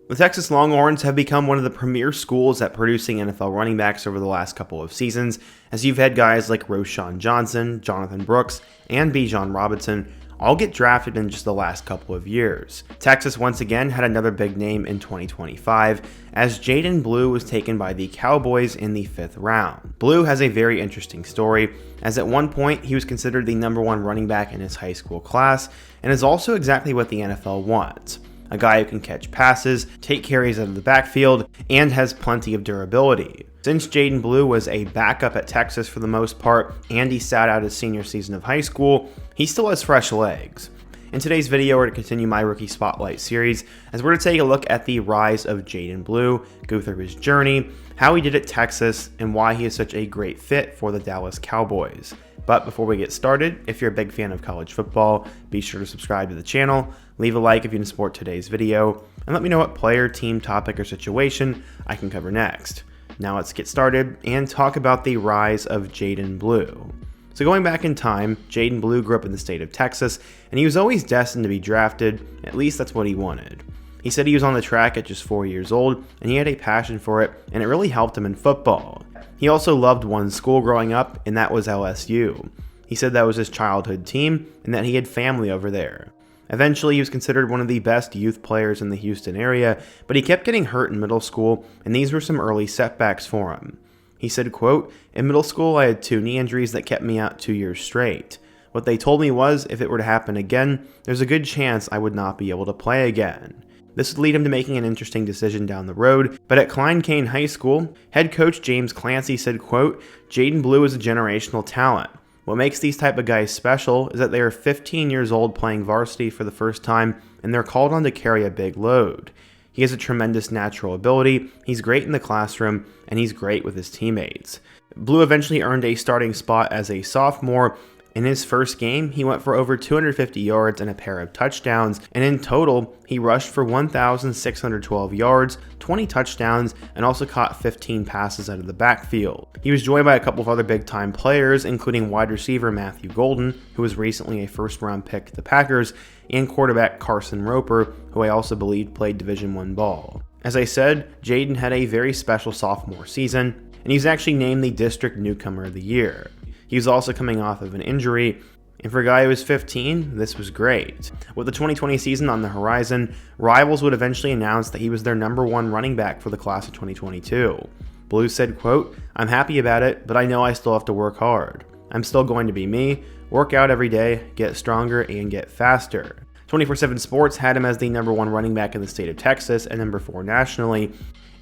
The Texas Longhorns have become one of the premier schools at producing NFL running backs over the last couple of seasons, as you've had guys like Roschon Johnson, Jonathan Brooks, and Bijan Robinson all get drafted in just the last couple of years. Texas once again had another big name in 2025, as Jaydon Blue was taken by the Cowboys in the 5th round. Blue has a very interesting story, as at one point he was considered the #1 running back in his high school class, and is also exactly what the NFL wants. A guy who can catch passes, take carries out of the backfield, and has plenty of durability. Since Jaden Blue was a backup at Texas for the most part, and he sat out his senior season of high school, he still has fresh legs. In today's video, we're going to continue my Rookie Spotlight series, as we're going to take a look at the rise of Jaden Blue, go through his journey, how he did at Texas, and why he is such a great fit for the Dallas Cowboys. But before we get started, if you're a big fan of college football, be sure to subscribe to the channel, leave a like if you can support today's video, and let me know what player, team, topic, or situation I can cover next. Now let's get started and talk about the rise of Jaden Blue. So going back in time, Jaden Blue grew up in the state of Texas, and he was always destined to be drafted. At least that's what he wanted. He said he was on the track at just 4 years old, and he had a passion for it, and it really helped him in football. He also loved one school growing up, and that was LSU. He said that was his childhood team, and that he had family over there. Eventually, he was considered one of the best youth players in the Houston area, but he kept getting hurt in middle school, and these were some early setbacks for him. He said, quote, "In middle school, I had 2 knee injuries that kept me out 2 years straight. What they told me was, if it were to happen again, there's a good chance I would not be able to play again." This would lead him to making an interesting decision down the road, but at Klein Cain High School, head coach James Clancy said, quote, "Jaden Blue is a generational talent. What makes these type of guys special is that they are 15 years old playing varsity for the first time, and they're called on to carry a big load. He has a tremendous natural ability, he's great in the classroom, and he's great with his teammates." Blue eventually earned a starting spot as a sophomore. In his first game, he went for over 250 yards and a pair of touchdowns, and in total, he rushed for 1,612 yards, 20 touchdowns, and also caught 15 passes out of the backfield. He was joined by a couple of other big-time players, including wide receiver Matthew Golden, who was recently a first-round pick to the Packers, and quarterback Carson Roper, who I also believe played Division I ball. As I said, Jaden had a very special sophomore season, and he was actually named the District Newcomer of the Year. He was also coming off of an injury, and for a guy who was 15, this was great. With the 2020 season on the horizon, rivals would eventually announce that he was their #1 running back for the class of 2022. Blue said, quote, "I'm happy about it, but I know I still have to work hard. I'm still going to be me, work out every day, get stronger, and get faster." 24/7 Sports had him as the #1 running back in the state of Texas and #4 nationally,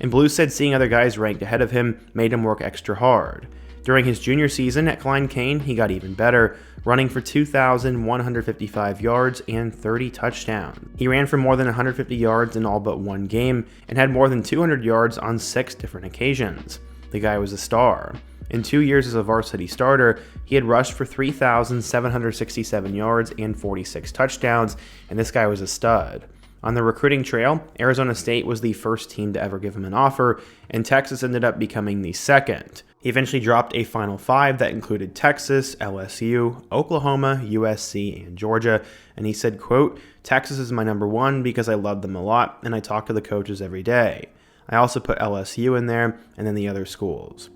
and Blue said seeing other guys ranked ahead of him made him work extra hard. During his junior season at Klein Cain, he got even better, running for 2,155 yards and 30 touchdowns. He ran for more than 150 yards in all but one game and had more than 200 yards on 6 different occasions. The guy was a star. In 2 years as a varsity starter, he had rushed for 3,767 yards and 46 touchdowns, and this guy was a stud. On the recruiting trail, Arizona State was the first team to ever give him an offer, and Texas ended up becoming the second. He eventually dropped a Final 5 that included Texas, LSU, Oklahoma, USC, and Georgia, and he said, quote, "Texas is my #1 because I love them a lot, and I talk to the coaches every day. I also put LSU in there, and then the other schools."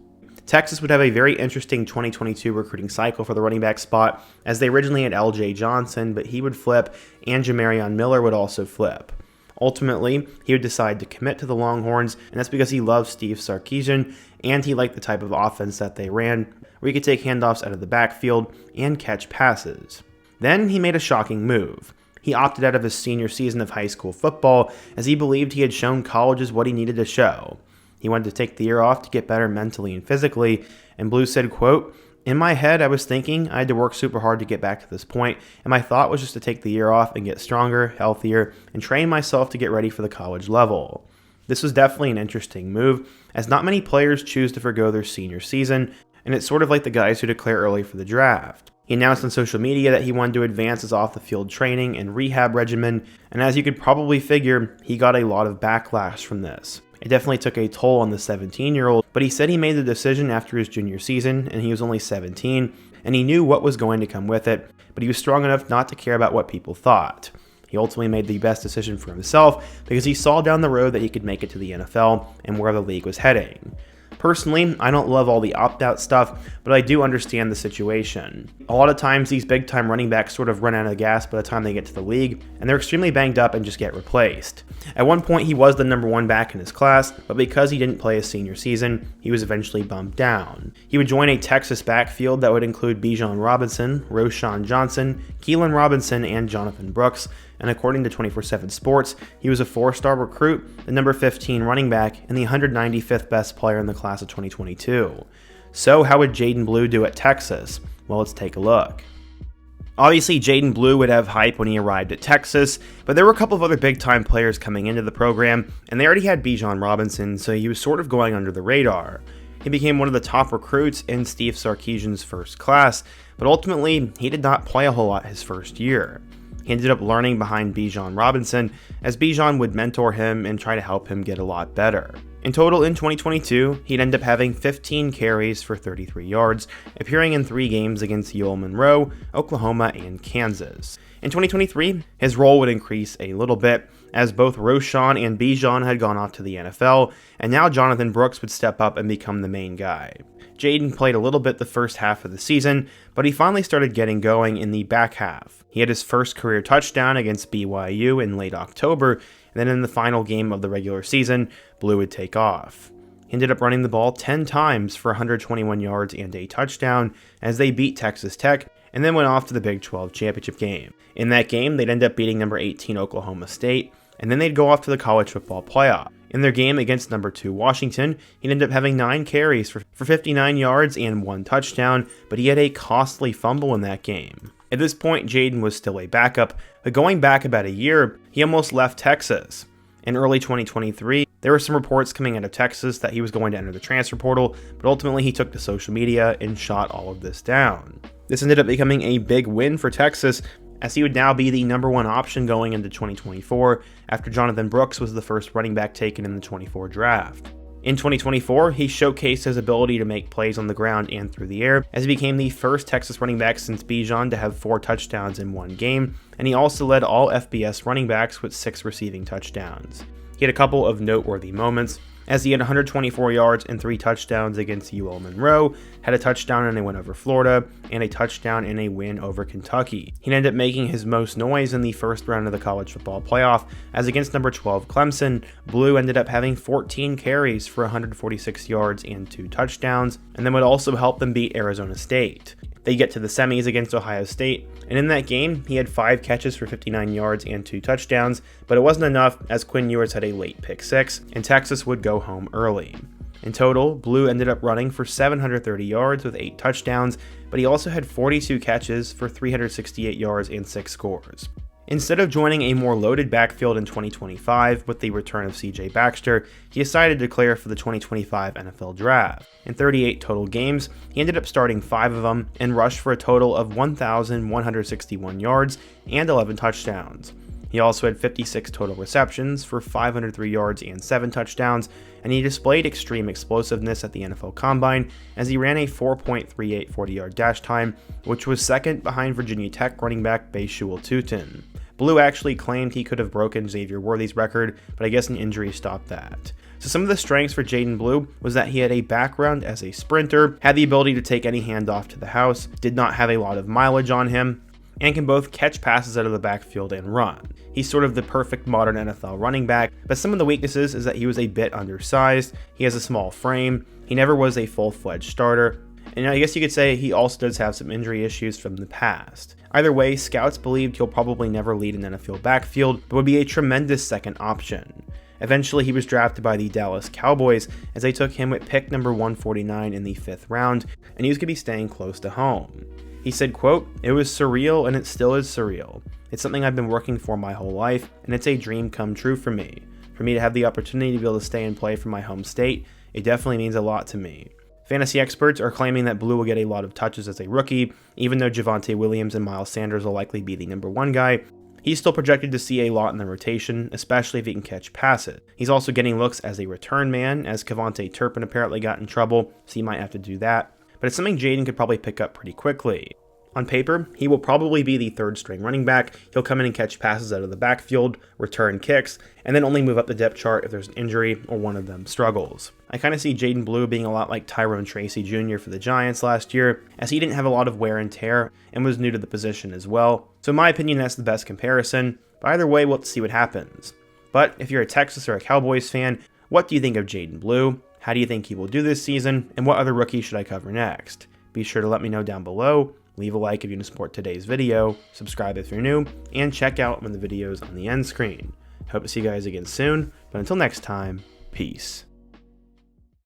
Texas would have a very interesting 2022 recruiting cycle for the running back spot, as they originally had LJ Johnson, but he would flip, and Jamarion Miller would also flip. Ultimately, he would decide to commit to the Longhorns, and that's because he loved Steve Sarkisian, and he liked the type of offense that they ran, where he could take handoffs out of the backfield and catch passes. Then he made a shocking move. He opted out of his senior season of high school football, as he believed he had shown colleges what he needed to show. He wanted to take the year off to get better mentally and physically, and Blue said, quote, "In my head, I was thinking I had to work super hard to get back to this point, and my thought was just to take the year off and get stronger, healthier, and train myself to get ready for the college level." This was definitely an interesting move, as not many players choose to forgo their senior season, and it's sort of like the guys who declare early for the draft. He announced on social media that he wanted to advance his off-the-field training and rehab regimen, and as you could probably figure, he got a lot of backlash from this. It definitely took a toll on the 17-year-old, but he said he made the decision after his junior season, and he was only 17, and he knew what was going to come with it, but he was strong enough not to care about what people thought. He ultimately made the best decision for himself because he saw down the road that he could make it to the NFL and where the league was heading. Personally, I don't love all the opt-out stuff, but I do understand the situation. A lot of times these big-time running backs sort of run out of gas by the time they get to the league, and they're extremely banged up and just get replaced. At one point, he was the number one back in his class, but because he didn't play his senior season, he was eventually bumped down. He would join a Texas backfield that would include Bijan Robinson, Roschon Johnson, Keelan Robinson, and Jonathan Brooks, and according to 24/7 Sports, he was a 4-star recruit, the number 15 running back, and the 195th best player in the class of 2022. So how would Jaydon Blue do at Texas? Well, let's take a look. Obviously, Jaydon Blue would have hype when he arrived at Texas, but there were a couple of other big-time players coming into the program, and they already had Bijan Robinson, so he was sort of going under the radar. He became one of the top recruits in Steve Sarkisian's first class, but ultimately, he did not play a whole lot his first year. He ended up learning behind Bijan Robinson, as Bijan would mentor him and try to help him get a lot better. In total, in 2022, he'd end up having 15 carries for 33 yards, appearing in 3 games against UL Monroe, Oklahoma, and Kansas. In 2023, his role would increase a little bit, as both Roschon and Bijan had gone off to the NFL, and now Jonathan Brooks would step up and become the main guy. Jaden played a little bit the first half of the season, but he finally started getting going in the back half. He had his first career touchdown against BYU in late October, and then in the final game of the regular season, Blue would take off. He ended up running the ball 10 times for 121 yards and a touchdown as they beat Texas Tech, and then went off to the Big 12 championship game. In that game, they'd end up beating number 18 Oklahoma State, and then they'd go off to the college football playoff. In their game against number 2 Washington, he'd end up having 9 carries for 59 yards and 1 touchdown, but he had a costly fumble in that game. At this point, Jaden was still a backup, but going back about a year, he almost left Texas. In early 2023, there were some reports coming out of Texas that he was going to enter the transfer portal, but ultimately he took to social media and shot all of this down. This ended up becoming a big win for Texas, as he would now be the number 1 option going into 2024 after Jonathan Brooks was the first running back taken in the 24 draft. In 2024, he showcased his ability to make plays on the ground and through the air, as he became the first Texas running back since Bijan to have 4 touchdowns in one game, and he also led all FBS running backs with 6 receiving touchdowns. He had a couple of noteworthy moments, as he had 124 yards and 3 touchdowns against UL Monroe, had a touchdown in a win over Florida, and a touchdown in a win over Kentucky. He ended up making his most noise in the first round of the college football playoff, as against number 12 Clemson, Blue ended up having 14 carries for 146 yards and 2 touchdowns, and then would also help them beat Arizona State. They get to the semis against Ohio State, and in that game, he had 5 catches for 59 yards and 2 touchdowns, but it wasn't enough as Quinn Ewers had a late pick 6, and Texas would go home early. In total, Blue ended up running for 730 yards with 8 touchdowns, but he also had 42 catches for 368 yards and 6 scores. Instead of joining a more loaded backfield in 2025 with the return of CJ Baxter, he decided to declare for the 2025 NFL Draft. In 38 total games, he ended up starting 5 of them and rushed for a total of 1,161 yards and 11 touchdowns. He also had 56 total receptions for 503 yards and 7 touchdowns, and he displayed extreme explosiveness at the NFL Combine as he ran a 4.38 40-yard dash time, which was second behind Virginia Tech running back Bayshul Tutin. Blue actually claimed he could have broken Xavier Worthy's record, but I guess an injury stopped that. So some of the strengths for Jaydon Blue was that he had a background as a sprinter, had the ability to take any handoff to the house, did not have a lot of mileage on him, and can both catch passes out of the backfield and run. He's sort of the perfect modern NFL running back, but some of the weaknesses is that he was a bit undersized, he has a small frame, he never was a full-fledged starter, and I guess you could say he also does have some injury issues from the past. Either way, scouts believed he'll probably never lead an NFL backfield, but would be a tremendous second option. Eventually, he was drafted by the Dallas Cowboys as they took him at pick number 149 in the 5th round, and he was going to be staying close to home. He said, quote, "It was surreal and it still is surreal. It's something I've been working for my whole life, and it's a dream come true for me. For me to have the opportunity to be able to stay and play for my home state, it definitely means a lot to me." Fantasy experts are claiming that Blue will get a lot of touches as a rookie, even though Javonte Williams and Miles Sanders will likely be the number 1 guy. He's still projected to see a lot in the rotation, especially if he can catch passes. He's also getting looks as a return man, as Kevontae Turpin apparently got in trouble, so he might have to do that. But it's something Jaden could probably pick up pretty quickly. On paper, he will probably be the third string running back. He'll come in and catch passes out of the backfield, return kicks, and then only move up the depth chart if there's an injury or one of them struggles. I kind of see Jaydon Blue being a lot like Tyrone Tracy Jr. for the Giants last year, as he didn't have a lot of wear and tear and was new to the position as well. So in my opinion, that's the best comparison. But either way, we'll see what happens. But if you're a Texas or a Cowboys fan, what do you think of Jaydon Blue? How do you think he will do this season? And what other rookie should I cover next? Be sure to let me know down below. Leave a like if you want to support today's video, subscribe if you're new, and check out one of the videos on the end screen. Hope to see you guys again soon, but until next time, peace.